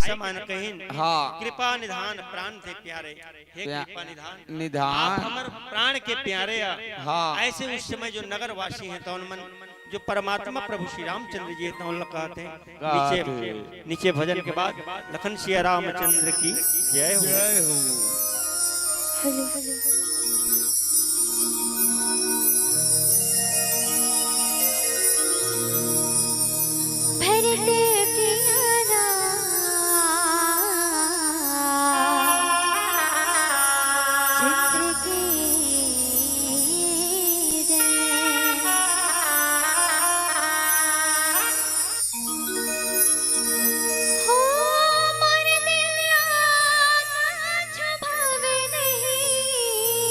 समान कहिन। हाँ कृपा निधान प्राण से प्यारे, हे कृपा निधान निधान आप हमारे प्राण के प्यारे। हाँ ऐसे उस समय जो नगर वासी हैं तो मन जो परमात्मा प्रभु श्री रामचंद्र जी तो कहते हैं नीचे नीचे भजन के बाद लखन सिया रामचंद्र की जय हो। जय हो। भरते प्यारा चित्र के हो मोर दिल आका छुभावे नहीं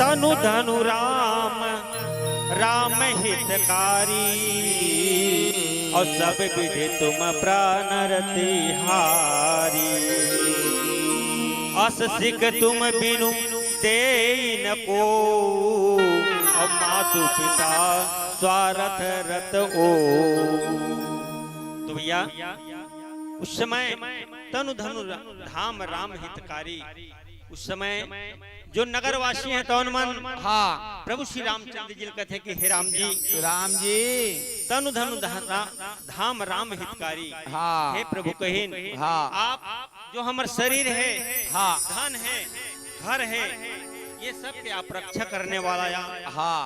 तनु धनु राम राम हितकारी और सब विधि तुम प्राण रतिहारी अस सिख तुम बिनु दे न को और मातु पिता स्वार्थ रत ओ। तो भैया उस समय तनु धनु धाम राम हितकारी, उस समय जो नगरवासी हैं तौन मन हाँ प्रभु श्री रामचंद्र जी कहते कि हे राम जी तनु धनु धाम राम हितकारी। हाँ हे प्रभु कहिन हाँ आप जो हमार शरीर है हाँ धन है घर है ये सब के आप रक्षा करने वाला या हाँ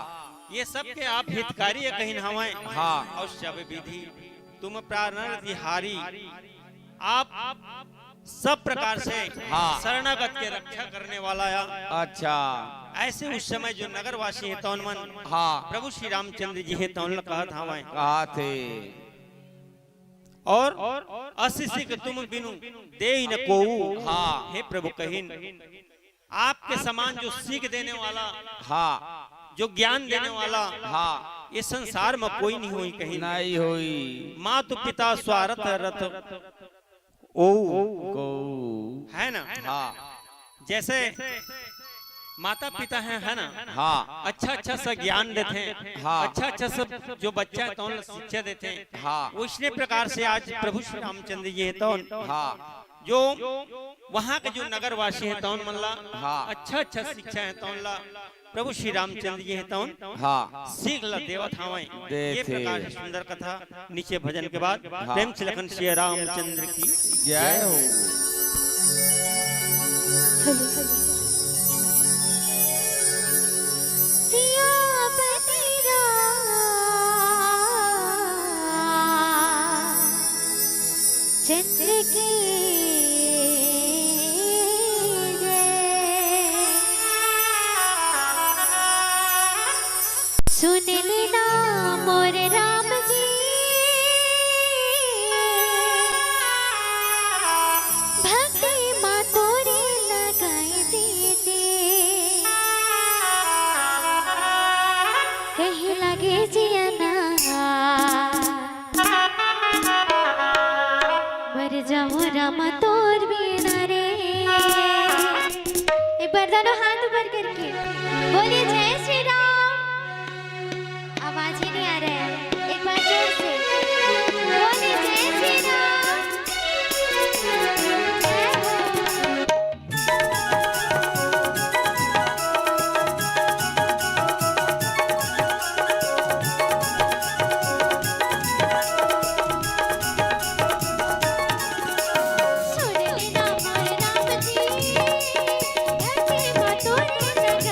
ये सब के आप हितकारी है कहिन हमें हाँ और सब विधि तुम प्राण तिहारी आप सब प्रकार से हाँ शरणागत के रक्षा करने वाला या। अच्छा ऐसे उस समय जो नगरवासी है तौन मन हाँ प्रभु श्री रामचंद्र जी है तौन कहा था मैं कहा थे और अशिष्य के तुम बिनु दे न को। हाँ हे प्रभु कहिन आपके समान जो सीख देने वाला हाँ जो ज्ञान देने वाला हाँ ये संसार में कोई नहीं हुई कहीं नहीं हुई। मातु पिता स्वार्थ रथ ओ को है ना। हाँ जैसे माता पिता है ना हाँ अच्छा अच्छा सा ज्ञान देते हैं हाँ अच्छा अच्छा सब जो बच्चा है तो शिक्षा देते हैं हाँ वो इसने प्रकार से आज प्रभु श्री रामचंद्र जी है तो हाँ जो वहाँ के जो नगरवासी है तौन मनला हाँ अच्छा अच्छा शिक्षा है तौन ला प्रभु श्री रामचंद्र जी है तौन हाँ सीख ला देवत हवाएं। ये देते। प्रकार से सुंदर कथा नीचे भजन के बाद हाँ। प्रेम से लखन श्री रामचंद्र की जय हो। सियापति चंद्र की सुन लेना मोर राम जी भक्ति माँ तोरे लगाए दीदी कहीं लगे जियाना मर जाऊं राम तोर बिना रे। एक बार दोनों हाथ ऊपर करके बोलिए जय श्री राम। आवाज ही नहीं आ रहा है, एक बार जोर से बोलिए जय श्री राम। जय हो। सुन लेना मोर राम जी भक्ति माँ तोरे लगाए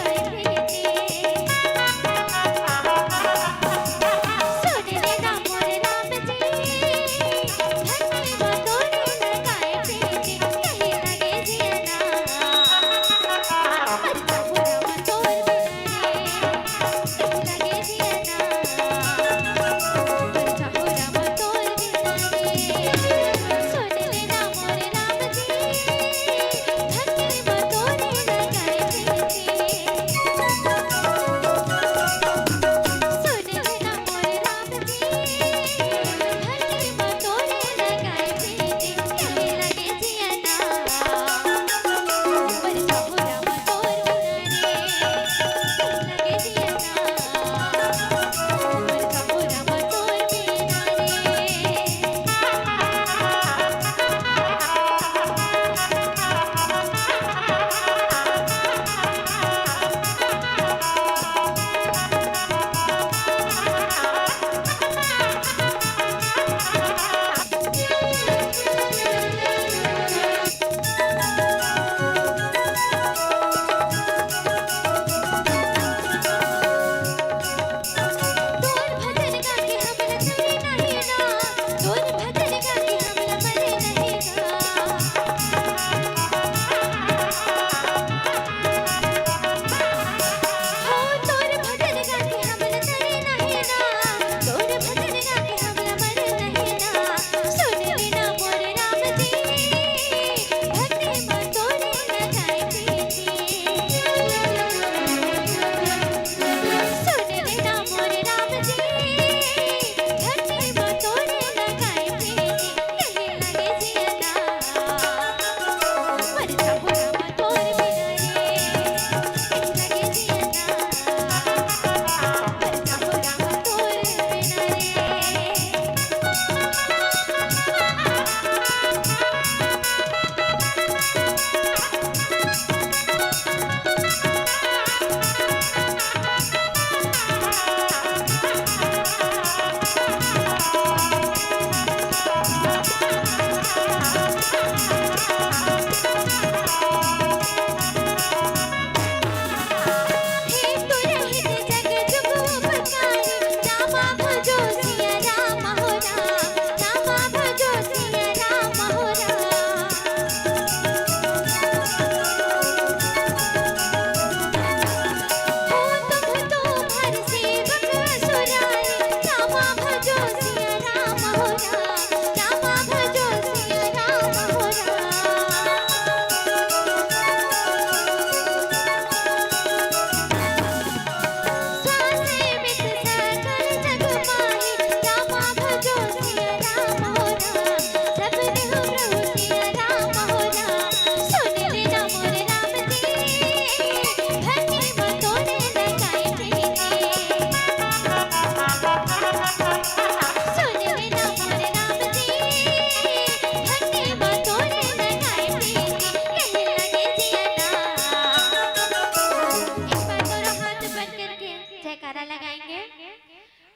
जयकारा लगाएंगे।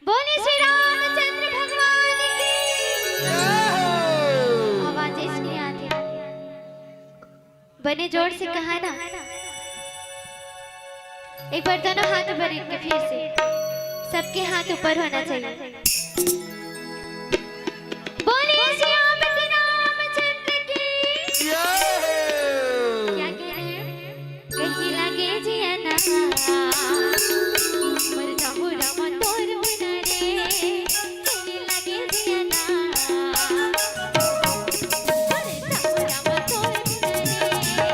बोले श्री रामचंद्र भगवान की। आवाज इसलिए आती बने जोर से कहा ना। एक बार दोनों हाथ ऊपर इनके फिर से सबके हाथ ऊपर होना चाहिए। बोले श्री रामचंद्र की। क्या कह रहे हैं? कहीं लगे जिया ना मर जाऊं राम तोर बिना रे। कहीं लगे जिया ना मर जाऊं राम तोर बिना रे।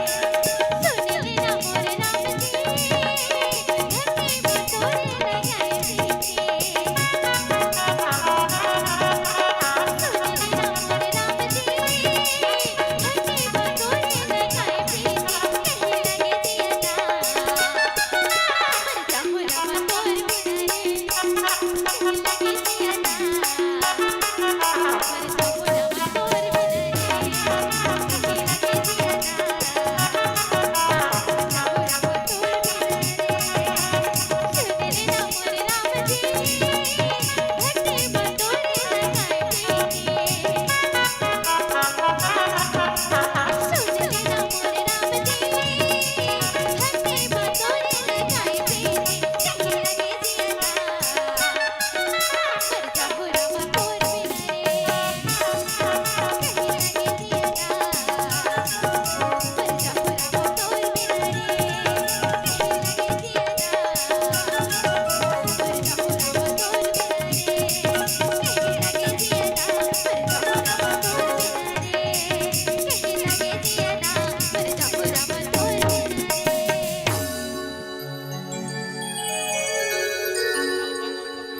सुन लेना मोर राम जी धरती में तोरे लगाए सीखे।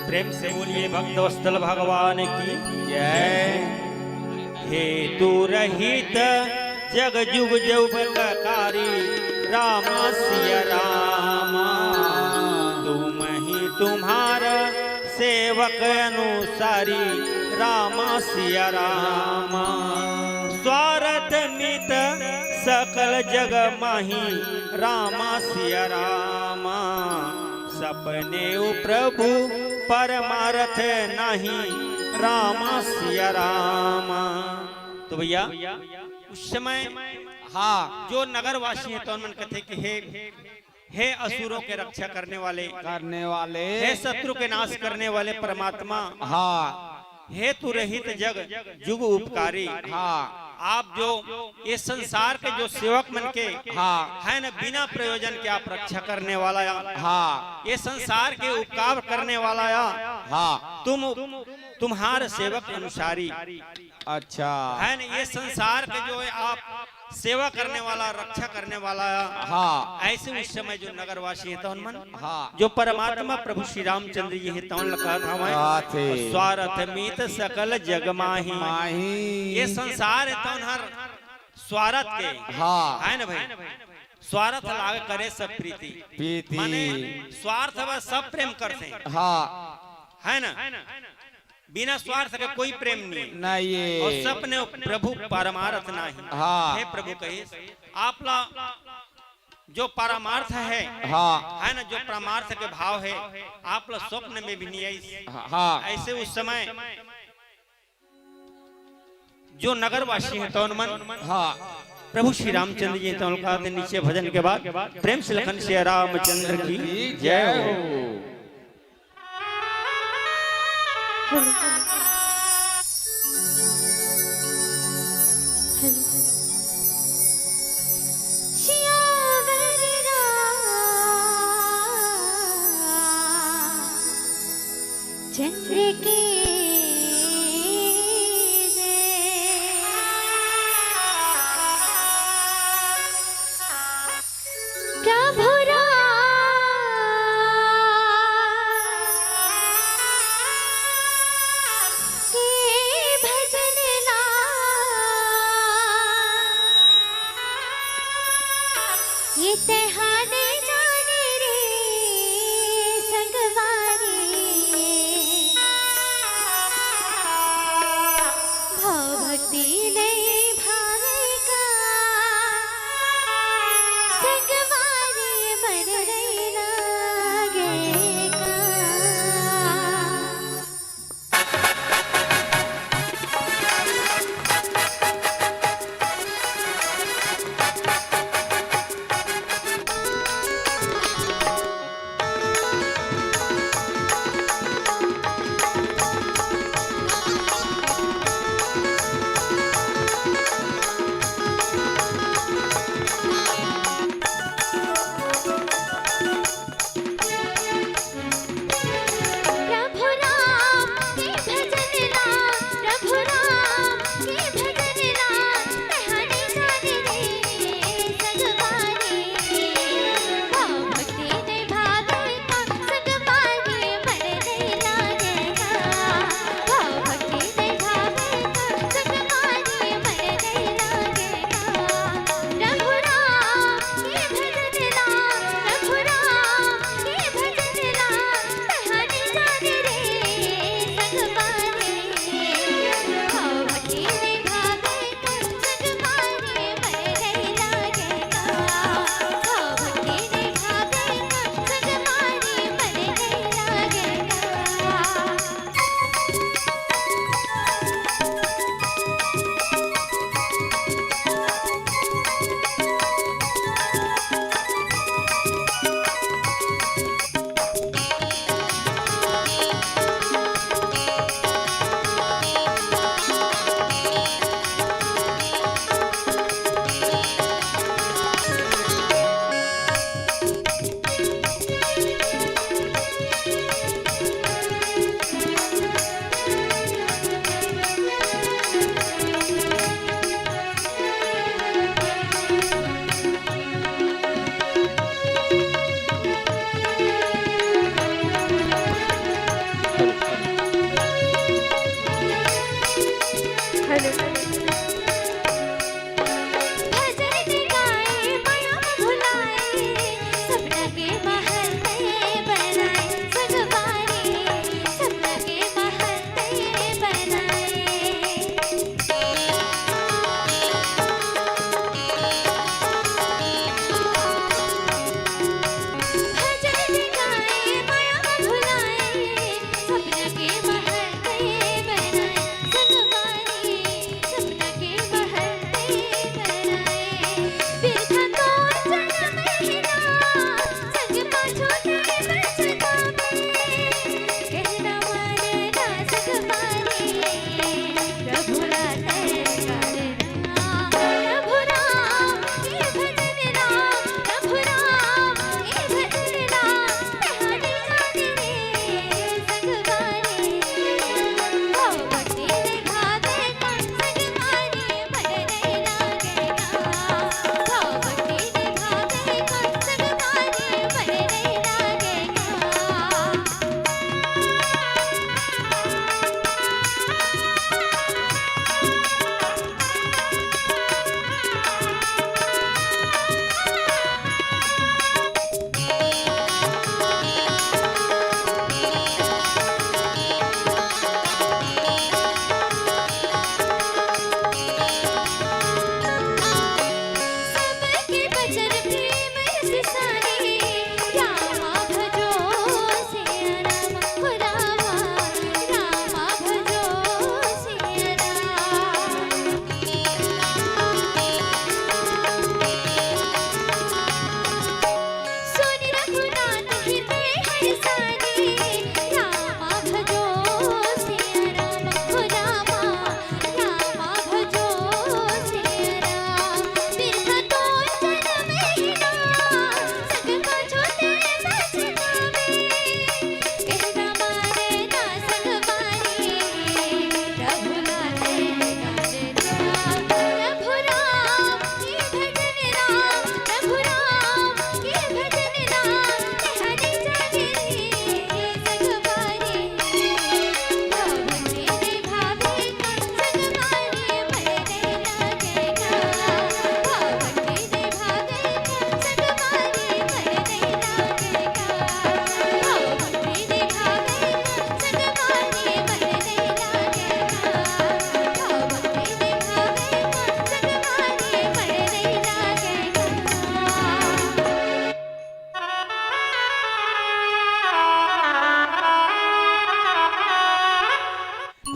प्रेम से बोलिए भक्तवत्सल भगवान की जय। हे तू रहित जग जुग जौबकारी राम सिया राम। तुम ही तुम्हारा सेवक अनुसारी राम सिया राम। स्वार्थ मित सकल जग माही राम सिया राम। सपने प्रभु परमारथ नहीं राम सिया राम। तो भैया उस समय हाँ जो नगर वासी हैं तो मन कहते कि हे असुरों के रक्षा करने वाले हे शत्रु के नाश करने वाले परमात्मा। हाँ हे तू रहित जग जुग उपकारी। हाँ आप जो ये संसार के जो सेवक मन के हाँ है न बिना प्रयोजन के आप रक्षा करने वाला या हाँ ये संसार के उपकार करने वाला या हाँ तुम्हारे सेवक अनुसारी। अच्छा है न ये संसार के जो है आप सेवा करने वाला रक्षा करने वाला हाँ ऐसे उस समय जो नगरवासी है तो मन हाँ जो परमात्मा प्रभु श्री रामचंद्र जी है तो लगा था स्वार्थ मीत सकल जग माही। ये संसार है तो हर स्वार्थ के हाँ है ना भाई स्वार्थ लागे करे सब प्रीति माने स्वार्थ सब प्रेम करते हैं हाँ है ना बिना स्वार्थ के कोई प्रेम नहीं और सपने प्रभु परमार्थ नहीं। हाँ हे प्रभु कहे आपला जो परमार्थ है हाँ है ना जो परमार्थ के भाव है आप लोग स्वप्न में भी नहीं आई। हाँ ऐसे उस समय जो नगरवासी है तो मन हाँ प्रभु श्री रामचंद्र जी तो नीचे भजन के बाद प्रेम से लखन श्री रामचंद्र की जय हो। चंद्र के प्रभु ये तहाने जाने रे संगवारी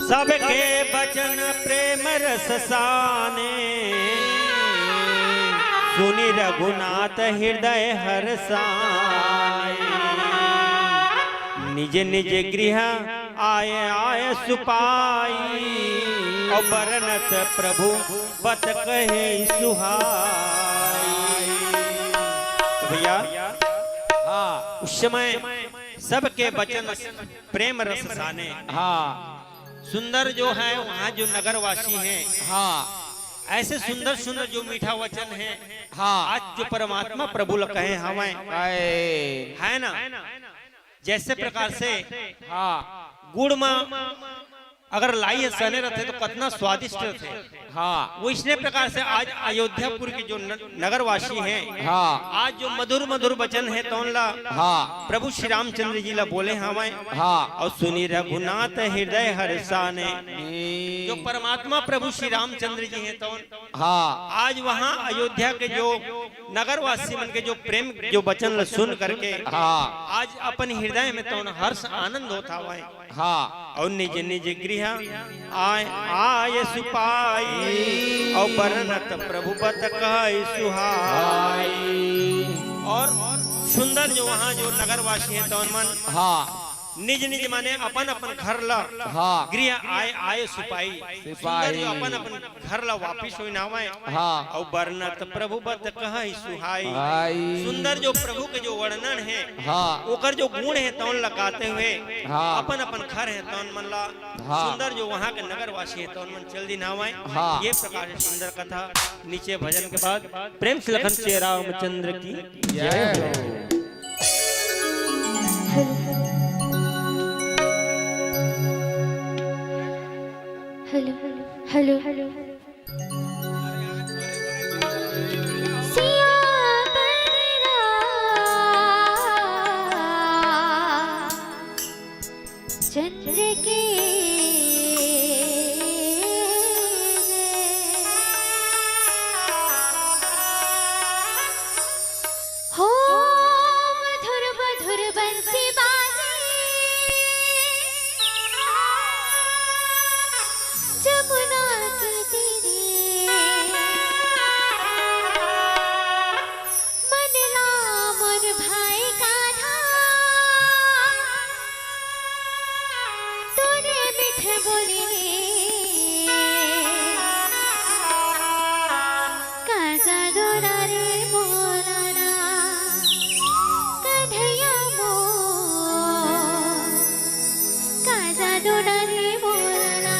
सबके बचन प्रेम रस साने, सुनि रघुनाथ हृदय हर्षाए। निज निज गृह आय आय सुपाई, और बरनत प्रभु बत कहे सुहाई। तो भैया हाँ, उस समय सबके वचन प्रेम रस साने। हाँ सुंदर जो है वहाँ जो नगरवासी हैं, हाँ ऐसे सुंदर सुंदर जो मीठा वचन है, हाँ आज जो परमात्मा प्रभु कहे हमें आए, है ना। जैसे प्रकार से हाँ गुड़ में अगर लाई सने रहते तो कितना स्वादिष्ट थे। हाँ वो इसने प्रकार से आज अयोध्यापुर के जो नगरवासी हैं, हाँ आज जो मधुर मधुर वचन है तो हाँ प्रभु श्री रामचंद्र जी ला बोले हमें, हाँ और सुनी रघुनाथ हृदय हर्षाने। जो परमात्मा प्रभु श्री रामचंद्र जी हैं तो हाँ आज वहाँ अयोध्या के जो नगरवासी मन के जो प्रेम जो वचन सुन करके हाँ आज अपन हृदय में तो हर्ष आनंद होता हुआ है। हाँ और निज निज गृह आय आय सुपाई, और बरनत प्रभु बत कहे सुहाई। और सुंदर जो वहाँ जो नगरवासी हैं तो मन हाँ निज निज माने अपन अपन घर ला हाँ गृह आय आय सुपाई, सुंदर जो अपन अपन घर ला वापिस हो नावे। हाँ और बरनत प्रभु बत कहे सुहाई। आई, सुंदर जो प्रभु के जो वर्णन है, हाँ ओकर जो गुण है तौन लगाते हुए हाँ अपन अपन घर है तौन मन ला हाँ। सुंदर जो वहाँ के नगरवासी है तौन मन चल दी नावे। हाँ। ये प्रकार से सुंदर कथा नीचे भजन के बाद प्रेम से लखन श्री रामचंद्र की जय हो। हेलो हेलो हेलो सिया बररा चंद्र के हो मधुर मधुर बंसी बाजे, जमुना के तीरे मनला मोर भाई कान्हा, तोरे मिठ बोले काजा दोरा रे मोरना, कन्हैया मोर काजा दोरा रे मोरना।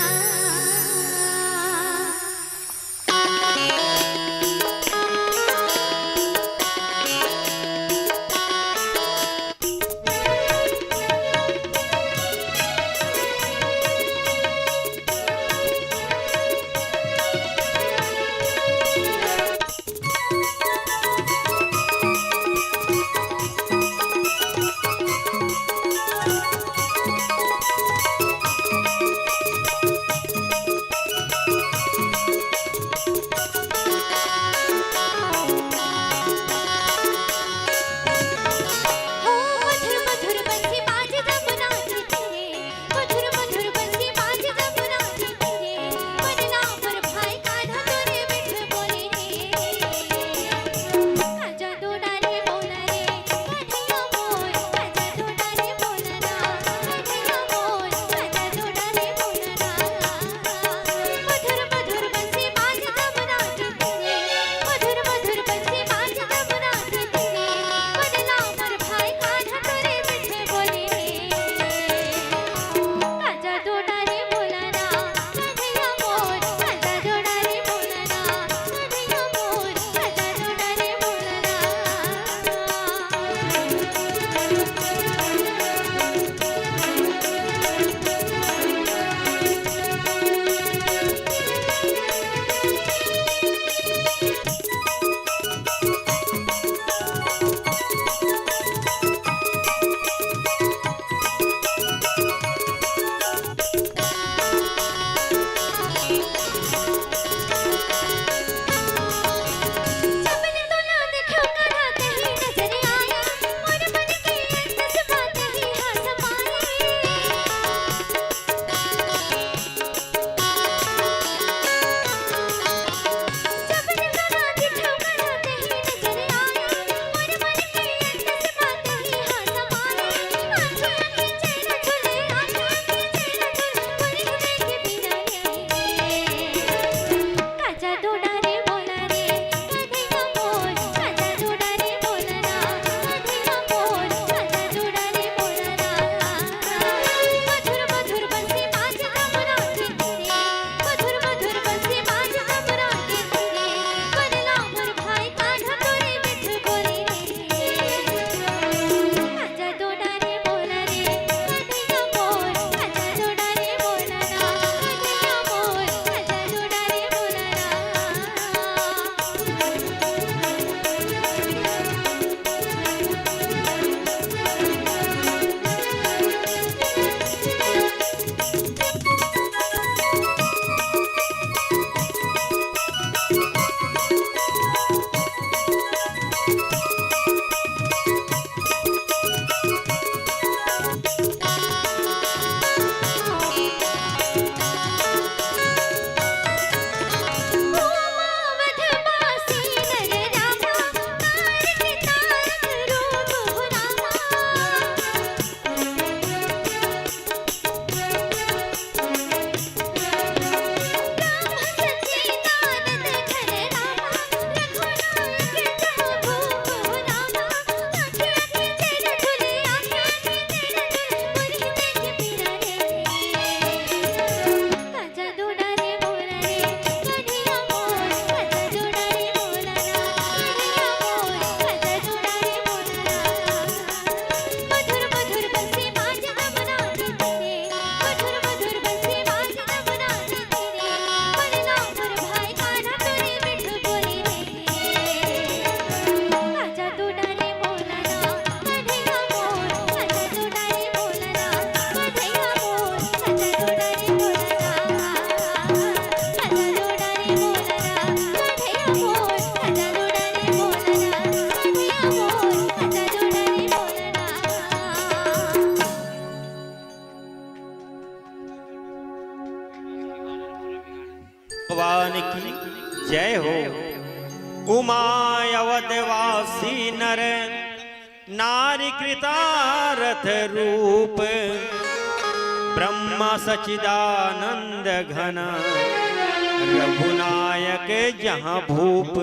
भगवान की जय हो। उमा अवधवासी नर नारी कृतारथ रूप, ब्रह्मा सचिदानंद घन रघुनायक जहाँ भूप।